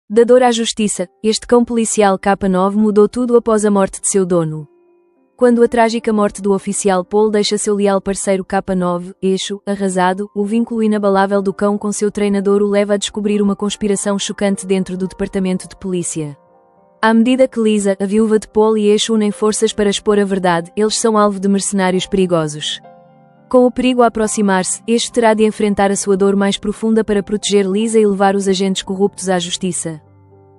Da dor à justiça, este cão policial K9 mudou tudo após a morte de seu dono. Quando a trágica morte do oficial Paul deixa seu leal parceiro K9, Eixo, arrasado, o vínculo inabalável do cão com seu treinador o leva a descobrir uma conspiração chocante dentro do departamento de polícia. À medida que Lisa, a viúva de Paul e Eixo unem forças para expor a verdade, eles são alvo de mercenários perigosos. Com o perigo a aproximar-se, Eixo terá de enfrentar a sua dor mais profunda para proteger Lisa e levar os agentes corruptos à justiça.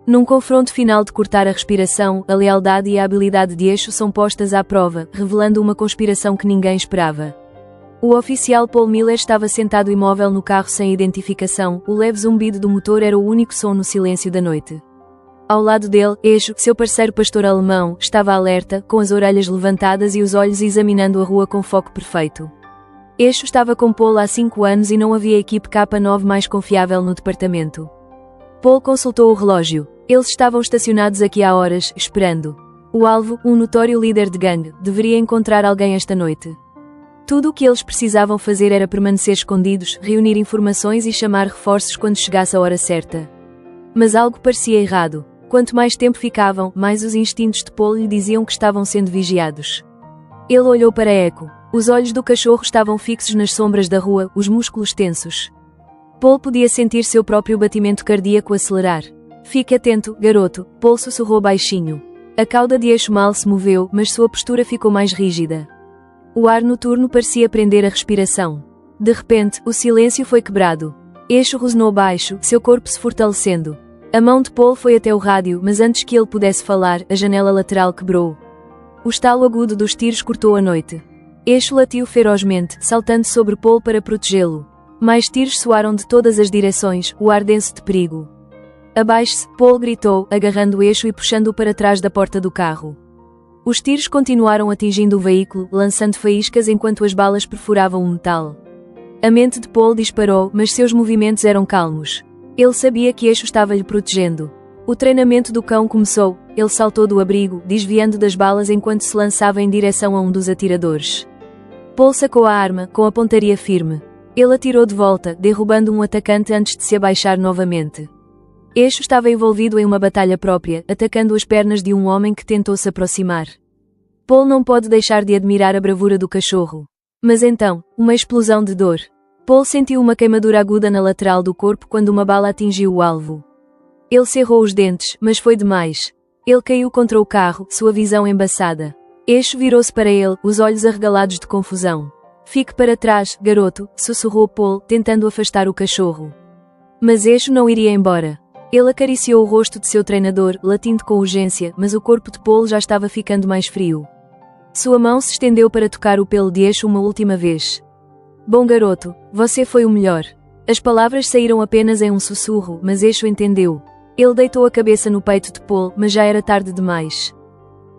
Num confronto final de cortar a respiração, a lealdade e a habilidade de Eixo são postas à prova, revelando uma conspiração que ninguém esperava. O oficial Paul Miller estava sentado imóvel no carro sem identificação, o leve zumbido do motor era o único som no silêncio da noite. Ao lado dele, Eixo, seu parceiro pastor alemão, estava alerta, com as orelhas levantadas e os olhos examinando a rua com foco perfeito. Eixo estava com Paul há 5 anos e não havia equipe K9 mais confiável no departamento. Paul consultou o relógio. Eles estavam estacionados aqui há horas, esperando. O alvo, um notório líder de gangue, deveria encontrar alguém esta noite. Tudo o que eles precisavam fazer era permanecer escondidos, reunir informações e chamar reforços quando chegasse a hora certa. Mas algo parecia errado. Quanto mais tempo ficavam, mais os instintos de Paul lhe diziam que estavam sendo vigiados. Ele olhou para Echo. Os olhos do cachorro estavam fixos nas sombras da rua, os músculos tensos. Paul podia sentir seu próprio batimento cardíaco acelerar. Fique atento, garoto, Paul sussurrou baixinho. A cauda de Eixo mal se moveu, mas sua postura ficou mais rígida. O ar noturno parecia prender a respiração. De repente, o silêncio foi quebrado. Eixo rosnou baixo, seu corpo se fortalecendo. A mão de Paul foi até o rádio, mas antes que ele pudesse falar, a janela lateral quebrou. O estalo agudo dos tiros cortou a noite. Eixo latiu ferozmente, saltando sobre Paul para protegê-lo. Mais tiros soaram de todas as direções, o ar denso de perigo. Abaixe-se, Paul gritou, agarrando Eixo e puxando-o para trás da porta do carro. Os tiros continuaram atingindo o veículo, lançando faíscas enquanto as balas perfuravam o metal. A mente de Paul disparou, mas seus movimentos eram calmos. Ele sabia que Eixo estava lhe protegendo. O treinamento do cão começou, ele saltou do abrigo, desviando das balas enquanto se lançava em direção a um dos atiradores. Paul sacou a arma, com a pontaria firme. Ele atirou de volta, derrubando um atacante antes de se abaixar novamente. Eixo estava envolvido em uma batalha própria, atacando as pernas de um homem que tentou se aproximar. Paul não pode deixar de admirar a bravura do cachorro. Mas então, uma explosão de dor. Paul sentiu uma queimadura aguda na lateral do corpo quando uma bala atingiu o alvo. Ele cerrou os dentes, mas foi demais. Ele caiu contra o carro, sua visão embaçada. Eixo virou-se para ele, os olhos arregalados de confusão. Fique para trás, garoto, sussurrou Paul, tentando afastar o cachorro. Mas Eixo não iria embora. Ele acariciou o rosto de seu treinador, latindo com urgência, mas o corpo de Paul já estava ficando mais frio. Sua mão se estendeu para tocar o pelo de Eixo uma última vez. Bom garoto, você foi o melhor. As palavras saíram apenas em um sussurro, mas Eixo entendeu. Ele deitou a cabeça no peito de Paul, mas já era tarde demais.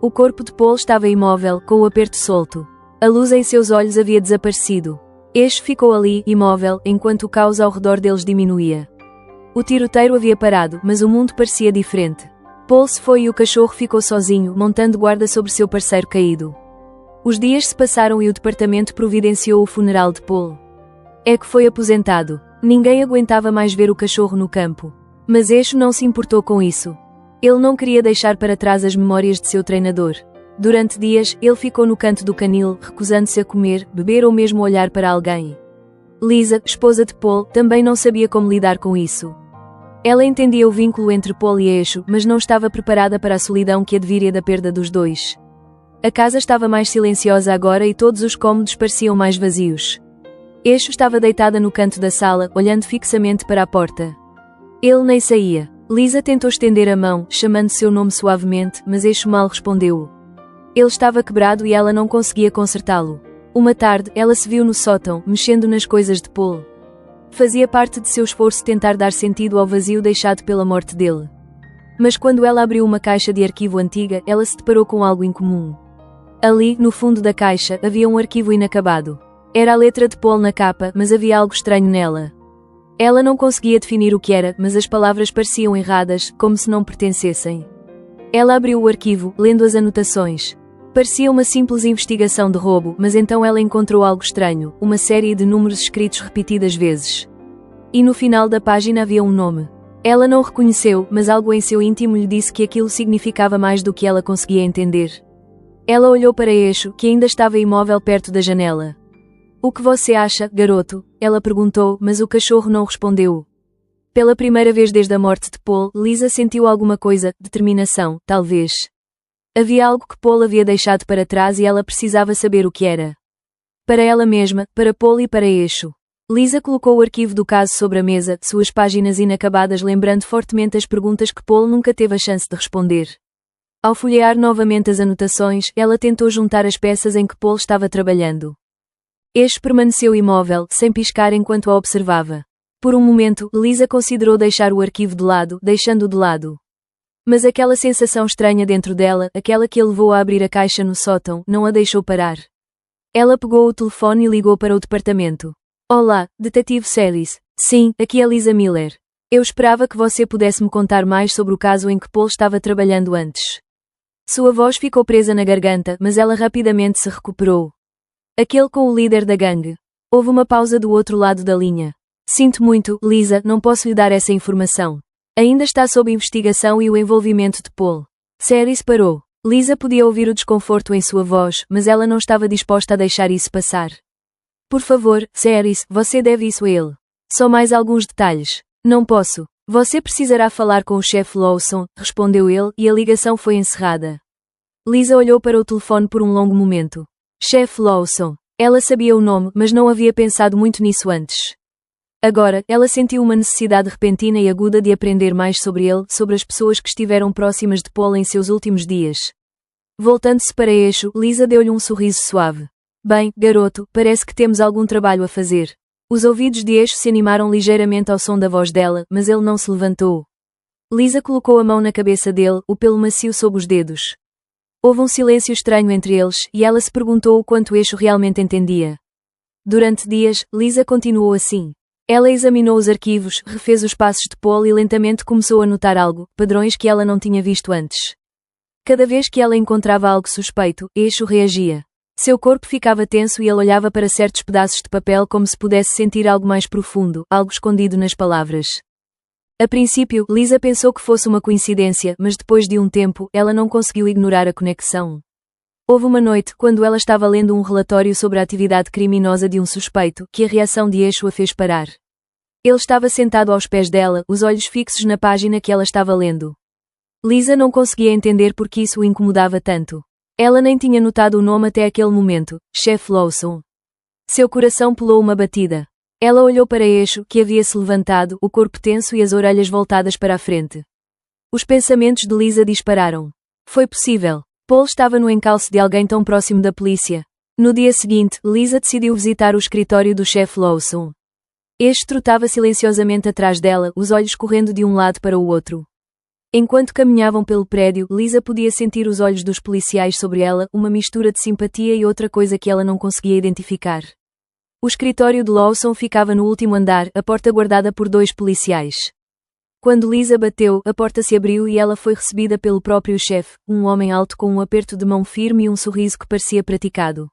O corpo de Paul estava imóvel, com o aperto solto. A luz em seus olhos havia desaparecido. Eixo ficou ali, imóvel, enquanto o caos ao redor deles diminuía. O tiroteio havia parado, mas o mundo parecia diferente. Paul se foi e o cachorro ficou sozinho, montando guarda sobre seu parceiro caído. Os dias se passaram e o departamento providenciou o funeral de Paul. Echo foi aposentado. Ninguém aguentava mais ver o cachorro no campo. Mas Eixo não se importou com isso. Ele não queria deixar para trás as memórias de seu treinador. Durante dias, ele ficou no canto do canil, recusando-se a comer, beber ou mesmo olhar para alguém. Lisa, esposa de Paul, também não sabia como lidar com isso. Ela entendia o vínculo entre Paul e Eixo, mas não estava preparada para a solidão que adviria da perda dos dois. A casa estava mais silenciosa agora e todos os cômodos pareciam mais vazios. Eixo estava deitada no canto da sala, olhando fixamente para a porta. Ele nem saía. Lisa tentou estender a mão, chamando seu nome suavemente, mas Eixo mal respondeu. Ele estava quebrado e ela não conseguia consertá-lo. Uma tarde, ela se viu no sótão, mexendo nas coisas de Paul. Fazia parte de seu esforço tentar dar sentido ao vazio deixado pela morte dele. Mas quando ela abriu uma caixa de arquivo antiga, ela se deparou com algo incomum. Ali, no fundo da caixa, havia um arquivo inacabado. Era a letra de Paul na capa, mas havia algo estranho nela. Ela não conseguia definir o que era, mas as palavras pareciam erradas, como se não pertencessem. Ela abriu o arquivo, lendo as anotações. Parecia uma simples investigação de roubo, mas então ela encontrou algo estranho, uma série de números escritos repetidas vezes. E no final da página havia um nome. Ela não reconheceu, mas algo em seu íntimo lhe disse que aquilo significava mais do que ela conseguia entender. Ela olhou para Esho, que ainda estava imóvel perto da janela. O que você acha, garoto? Ela perguntou, mas o cachorro não respondeu. Pela primeira vez desde a morte de Paul, Lisa sentiu alguma coisa, determinação, talvez. Havia algo que Paul havia deixado para trás e ela precisava saber o que era. Para ela mesma, para Paul e para Esho. Lisa colocou o arquivo do caso sobre a mesa, suas páginas inacabadas lembrando fortemente as perguntas que Paul nunca teve a chance de responder. Ao folhear novamente as anotações, ela tentou juntar as peças em que Paul estava trabalhando. Esho permaneceu imóvel, sem piscar enquanto a observava. Por um momento, Lisa considerou deixar o arquivo de lado, deixando-o de lado. Mas aquela sensação estranha dentro dela, aquela que a levou a abrir a caixa no sótão, não a deixou parar. Ela pegou o telefone e ligou para o departamento. Olá, detetive Celis. Sim, aqui é Lisa Miller. Eu esperava que você pudesse me contar mais sobre o caso em que Paul estava trabalhando antes. Sua voz ficou presa na garganta, mas ela rapidamente se recuperou. Aquele com o líder da gangue. Houve uma pausa do outro lado da linha. Sinto muito, Lisa, não posso lhe dar essa informação. Ainda está sob investigação e o envolvimento de Paul. Celis parou. Lisa podia ouvir o desconforto em sua voz, mas ela não estava disposta a deixar isso passar. Por favor, Celis, você deve isso a ele. Só mais alguns detalhes. Não posso. Você precisará falar com o chefe Lawson, respondeu ele, e a ligação foi encerrada. Lisa olhou para o telefone por um longo momento. Chefe Lawson. Ela sabia o nome, mas não havia pensado muito nisso antes. Agora, ela sentiu uma necessidade repentina e aguda de aprender mais sobre ele, sobre as pessoas que estiveram próximas de Paul em seus últimos dias. Voltando-se para Esho, Lisa deu-lhe um sorriso suave. Bem, garoto, parece que temos algum trabalho a fazer. Os ouvidos de Esho se animaram ligeiramente ao som da voz dela, mas ele não se levantou. Lisa colocou a mão na cabeça dele, o pelo macio sob os dedos. Houve um silêncio estranho entre eles, e ela se perguntou o quanto Esho realmente entendia. Durante dias, Lisa continuou assim. Ela examinou os arquivos, refez os passos de Paul e lentamente começou a notar algo, padrões que ela não tinha visto antes. Cada vez que ela encontrava algo suspeito, Esho reagia. Seu corpo ficava tenso e ele olhava para certos pedaços de papel como se pudesse sentir algo mais profundo, algo escondido nas palavras. A princípio, Lisa pensou que fosse uma coincidência, mas depois de um tempo, ela não conseguiu ignorar a conexão. Houve uma noite, quando ela estava lendo um relatório sobre a atividade criminosa de um suspeito, que a reação de Esho a fez parar. Ele estava sentado aos pés dela, os olhos fixos na página que ela estava lendo. Lisa não conseguia entender por que isso o incomodava tanto. Ela nem tinha notado o nome até aquele momento, Chefe Lawson. Seu coração pulou uma batida. Ela olhou para Esho, que havia se levantado, o corpo tenso e as orelhas voltadas para a frente. Os pensamentos de Lisa dispararam. Foi possível. Paul estava no encalço de alguém tão próximo da polícia. No dia seguinte, Lisa decidiu visitar o escritório do chefe Lawson. Este trotava silenciosamente atrás dela, os olhos correndo de um lado para o outro. Enquanto caminhavam pelo prédio, Lisa podia sentir os olhos dos policiais sobre ela, uma mistura de simpatia e outra coisa que ela não conseguia identificar. O escritório de Lawson ficava no último andar, a porta guardada por 2 policiais. Quando Lisa bateu, a porta se abriu e ela foi recebida pelo próprio chefe, um homem alto com um aperto de mão firme e um sorriso que parecia praticado.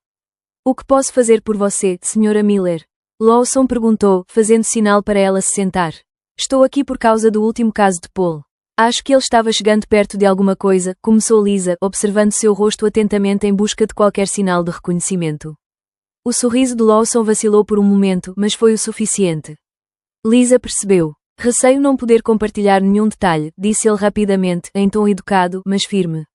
O que posso fazer por você, Sra. Miller? Lawson perguntou, fazendo sinal para ela se sentar. Estou aqui por causa do último caso de Paul. Acho que ele estava chegando perto de alguma coisa, começou Lisa, observando seu rosto atentamente em busca de qualquer sinal de reconhecimento. O sorriso de Lawson vacilou por um momento, mas foi o suficiente. Lisa percebeu. Receio não poder compartilhar nenhum detalhe, disse ele rapidamente, em tom educado, mas firme.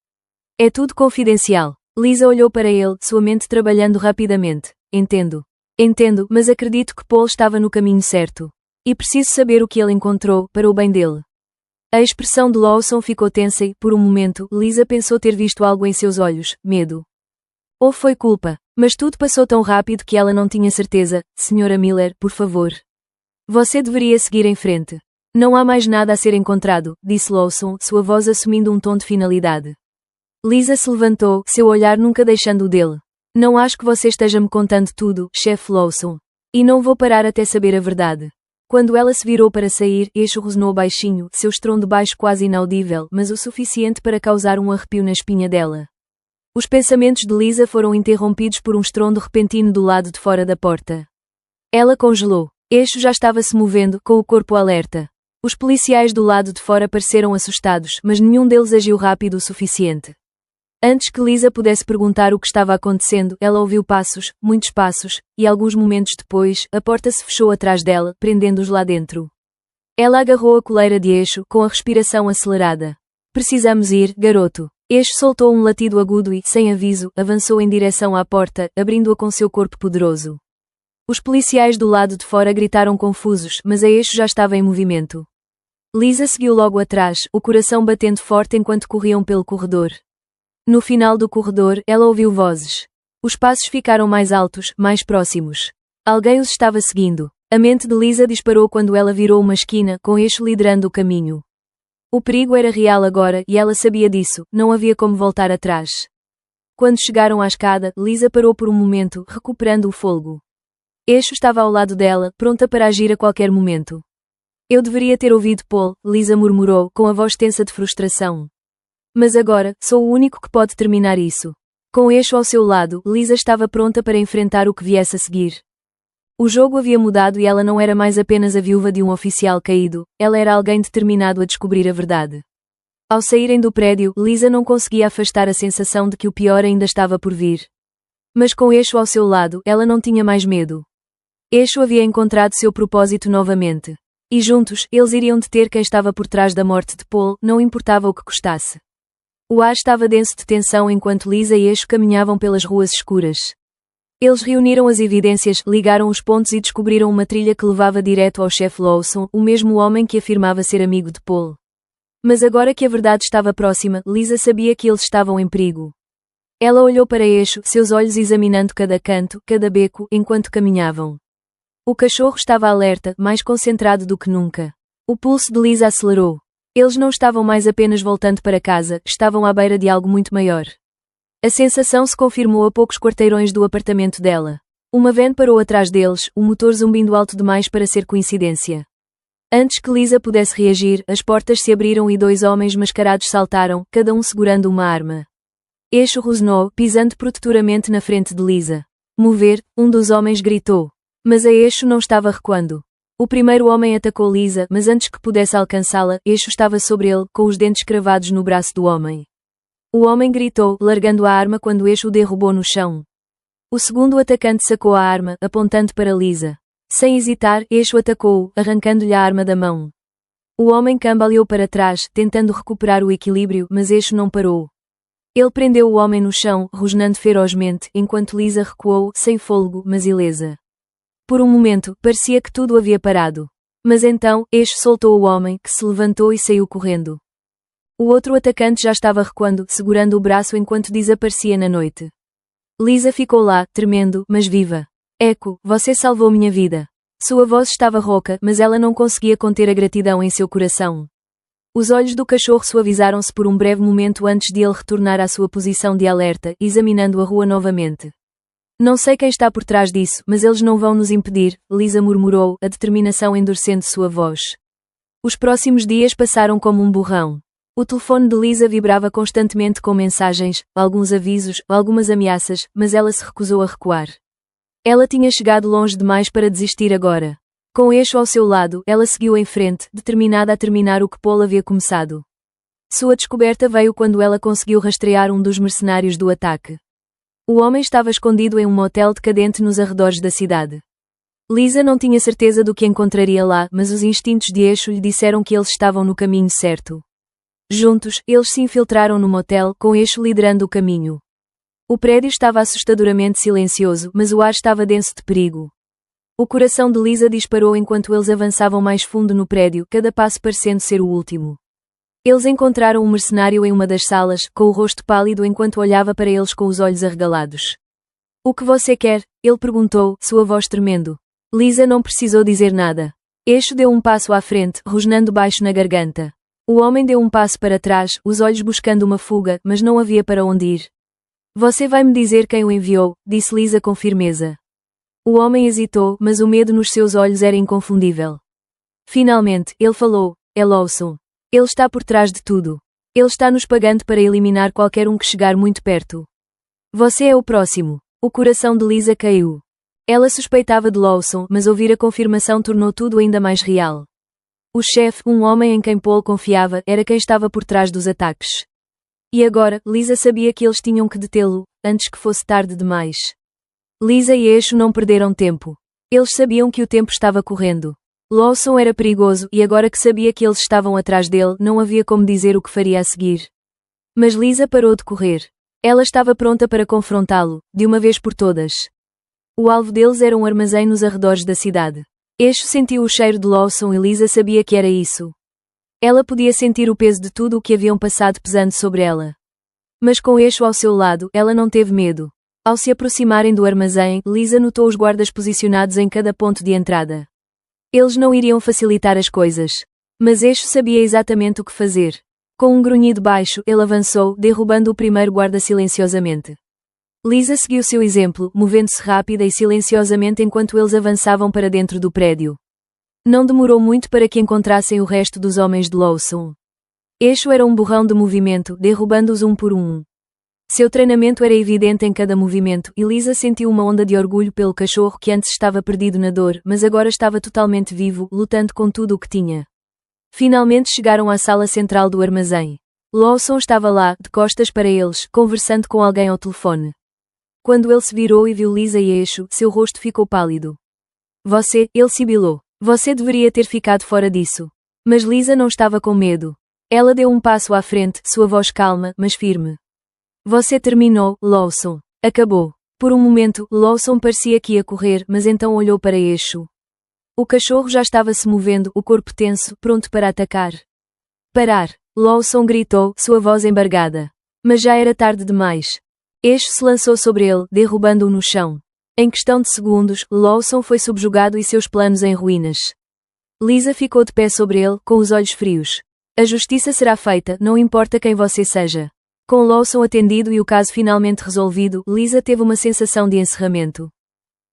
É tudo confidencial. Lisa olhou para ele, sua mente trabalhando rapidamente. Entendo. Entendo, mas acredito que Paul estava no caminho certo. E preciso saber o que ele encontrou, para o bem dele. A expressão de Lawson ficou tensa e, por um momento, Lisa pensou ter visto algo em seus olhos, medo. Ou foi culpa, mas tudo passou tão rápido que ela não tinha certeza. Sra. Miller, por favor. Você deveria seguir em frente. Não há mais nada a ser encontrado, disse Lawson, sua voz assumindo um tom de finalidade. Lisa se levantou, seu olhar nunca deixando o dele. Não acho que você esteja me contando tudo, chefe Lawson. E não vou parar até saber a verdade. Quando ela se virou para sair, Esho rosnou baixinho, seu estrondo baixo quase inaudível, mas o suficiente para causar um arrepio na espinha dela. Os pensamentos de Lisa foram interrompidos por um estrondo repentino do lado de fora da porta. Ela congelou. Esho já estava se movendo, com o corpo alerta. Os policiais do lado de fora pareceram assustados, mas nenhum deles agiu rápido o suficiente. Antes que Lisa pudesse perguntar o que estava acontecendo, ela ouviu passos, muitos passos, e alguns momentos depois, a porta se fechou atrás dela, prendendo-os lá dentro. Ela agarrou a coleira de Eixo, com a respiração acelerada. Precisamos ir, garoto. Eixo soltou um latido agudo e, sem aviso, avançou em direção à porta, abrindo-a com seu corpo poderoso. Os policiais do lado de fora gritaram confusos, mas a Eixo já estava em movimento. Lisa seguiu logo atrás, o coração batendo forte enquanto corriam pelo corredor. No final do corredor, ela ouviu vozes. Os passos ficaram mais altos, mais próximos. Alguém os estava seguindo. A mente de Lisa disparou quando ela virou uma esquina, com Eixo liderando o caminho. O perigo era real agora, e ela sabia disso, não havia como voltar atrás. Quando chegaram à escada, Lisa parou por um momento, recuperando o fôlego. Eixo estava ao lado dela, pronta para agir a qualquer momento. Eu deveria ter ouvido Paul, Lisa murmurou, com a voz tensa de frustração. Mas agora, sou o único que pode terminar isso. Com Eixo ao seu lado, Lisa estava pronta para enfrentar o que viesse a seguir. O jogo havia mudado e ela não era mais apenas a viúva de um oficial caído, ela era alguém determinado a descobrir a verdade. Ao saírem do prédio, Lisa não conseguia afastar a sensação de que o pior ainda estava por vir. Mas com Eixo ao seu lado, ela não tinha mais medo. Eixo havia encontrado seu propósito novamente. E juntos, eles iriam deter quem estava por trás da morte de Paul, não importava o que custasse. O ar estava denso de tensão enquanto Lisa e Eixo caminhavam pelas ruas escuras. Eles reuniram as evidências, ligaram os pontos e descobriram uma trilha que levava direto ao chefe Lawson, o mesmo homem que afirmava ser amigo de Paul. Mas agora que a verdade estava próxima, Lisa sabia que eles estavam em perigo. Ela olhou para Eixo, seus olhos examinando cada canto, cada beco, enquanto caminhavam. O cachorro estava alerta, mais concentrado do que nunca. O pulso de Lisa acelerou. Eles não estavam mais apenas voltando para casa, estavam à beira de algo muito maior. A sensação se confirmou a poucos quarteirões do apartamento dela. Uma van parou atrás deles, o motor zumbindo alto demais para ser coincidência. Antes que Lisa pudesse reagir, as portas se abriram e dois homens mascarados saltaram, cada um segurando uma arma. Eixo rosnou, pisando protetoramente na frente de Lisa. Mover, um dos homens gritou. Mas a Eixo não estava recuando. O primeiro homem atacou Lisa, mas antes que pudesse alcançá-la, Eixo estava sobre ele, com os dentes cravados no braço do homem. O homem gritou, largando a arma quando Eixo o derrubou no chão. O segundo atacante sacou a arma, apontando para Lisa. Sem hesitar, Eixo atacou-o, arrancando-lhe a arma da mão. O homem cambaleou para trás, tentando recuperar o equilíbrio, mas Eixo não parou. Ele prendeu o homem no chão, rosnando ferozmente, enquanto Lisa recuou, sem fôlego, mas ilesa. Por um momento, parecia que tudo havia parado. Mas então, Eixo soltou o homem, que se levantou e saiu correndo. O outro atacante já estava recuando, segurando o braço enquanto desaparecia na noite. Lisa ficou lá, tremendo, mas viva. Echo, você salvou minha vida. Sua voz estava rouca, mas ela não conseguia conter a gratidão em seu coração. Os olhos do cachorro suavizaram-se por um breve momento antes de ele retornar à sua posição de alerta, examinando a rua novamente. Não sei quem está por trás disso, mas eles não vão nos impedir, Lisa murmurou, a determinação endurecendo sua voz. Os próximos dias passaram como um borrão. O telefone de Lisa vibrava constantemente com mensagens, alguns avisos, algumas ameaças, mas ela se recusou a recuar. Ela tinha chegado longe demais para desistir agora. Com Eixo ao seu lado, ela seguiu em frente, determinada a terminar o que Paul havia começado. Sua descoberta veio quando ela conseguiu rastrear um dos mercenários do ataque. O homem estava escondido em um motel decadente nos arredores da cidade. Lisa não tinha certeza do que encontraria lá, mas os instintos de Eixo lhe disseram que eles estavam no caminho certo. Juntos, eles se infiltraram no motel, com Eixo liderando o caminho. O prédio estava assustadoramente silencioso, mas o ar estava denso de perigo. O coração de Lisa disparou enquanto eles avançavam mais fundo no prédio, cada passo parecendo ser o último. Eles encontraram um mercenário em uma das salas, com o rosto pálido enquanto olhava para eles com os olhos arregalados. O que você quer? Ele perguntou, sua voz tremendo. Lisa não precisou dizer nada. Eixo deu um passo à frente, rosnando baixo na garganta. O homem deu um passo para trás, os olhos buscando uma fuga, mas não havia para onde ir. Você vai me dizer quem o enviou, disse Lisa com firmeza. O homem hesitou, mas o medo nos seus olhos era inconfundível. Finalmente, ele falou, é Lawson. Ele está por trás de tudo. Ele está nos pagando para eliminar qualquer um que chegar muito perto. Você é o próximo. O coração de Lisa caiu. Ela suspeitava de Lawson, mas ouvir a confirmação tornou tudo ainda mais real. O chefe, um homem em quem Paul confiava, era quem estava por trás dos ataques. E agora, Lisa sabia que eles tinham que detê-lo, antes que fosse tarde demais. Lisa e Esho não perderam tempo. Eles sabiam que o tempo estava correndo. Lawson era perigoso e agora que sabia que eles estavam atrás dele, não havia como dizer o que faria a seguir. Mas Lisa parou de correr. Ela estava pronta para confrontá-lo, de uma vez por todas. O alvo deles era um armazém nos arredores da cidade. Esho sentiu o cheiro de Lawson e Lisa sabia que era isso. Ela podia sentir o peso de tudo o que haviam passado pesando sobre ela. Mas com Esho ao seu lado, ela não teve medo. Ao se aproximarem do armazém, Lisa notou os guardas posicionados em cada ponto de entrada. Eles não iriam facilitar as coisas. Mas Esho sabia exatamente o que fazer. Com um grunhido baixo, ele avançou, derrubando o primeiro guarda silenciosamente. Lisa seguiu seu exemplo, movendo-se rápida e silenciosamente enquanto eles avançavam para dentro do prédio. Não demorou muito para que encontrassem o resto dos homens de Lawson. Esho era um borrão de movimento, derrubando-os um por um. Seu treinamento era evidente em cada movimento e Lisa sentiu uma onda de orgulho pelo cachorro que antes estava perdido na dor, mas agora estava totalmente vivo, lutando com tudo o que tinha. Finalmente chegaram à sala central do armazém. Lawson estava lá, de costas para eles, conversando com alguém ao telefone. Quando ele se virou e viu Lisa e Esho, seu rosto ficou pálido. Ele sibilou. Você deveria ter ficado fora disso. Mas Lisa não estava com medo. Ela deu um passo à frente, sua voz calma, mas firme. Você terminou, Lawson. Acabou. Por um momento, Lawson parecia que ia correr, mas então olhou para Esho. O cachorro já estava se movendo, o corpo tenso, pronto para atacar. Parar! Lawson gritou, sua voz embargada. Mas já era tarde demais. Esho se lançou sobre ele, derrubando-o no chão. Em questão de segundos, Lawson foi subjugado e seus planos em ruínas. Lisa ficou de pé sobre ele, com os olhos frios. A justiça será feita, não importa quem você seja. Com Lawson atendido e o caso finalmente resolvido, Lisa teve uma sensação de encerramento.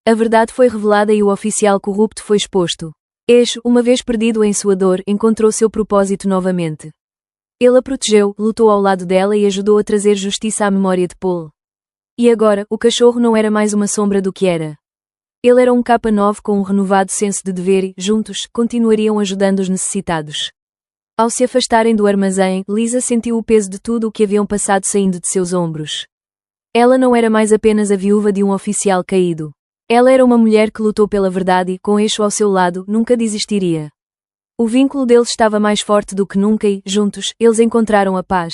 A verdade foi revelada e o oficial corrupto foi exposto. Esho, uma vez perdido em sua dor, encontrou seu propósito novamente. Ele a protegeu, lutou ao lado dela e ajudou a trazer justiça à memória de Paul. E agora, o cachorro não era mais uma sombra do que era. Ele era um K9 com um renovado senso de dever e, juntos, continuariam ajudando os necessitados. Ao se afastarem do armazém, Lisa sentiu o peso de tudo o que haviam passado saindo de seus ombros. Ela não era mais apenas a viúva de um oficial caído. Ela era uma mulher que lutou pela verdade e, com Esho ao seu lado, nunca desistiria. O vínculo deles estava mais forte do que nunca e, juntos, eles encontraram a paz.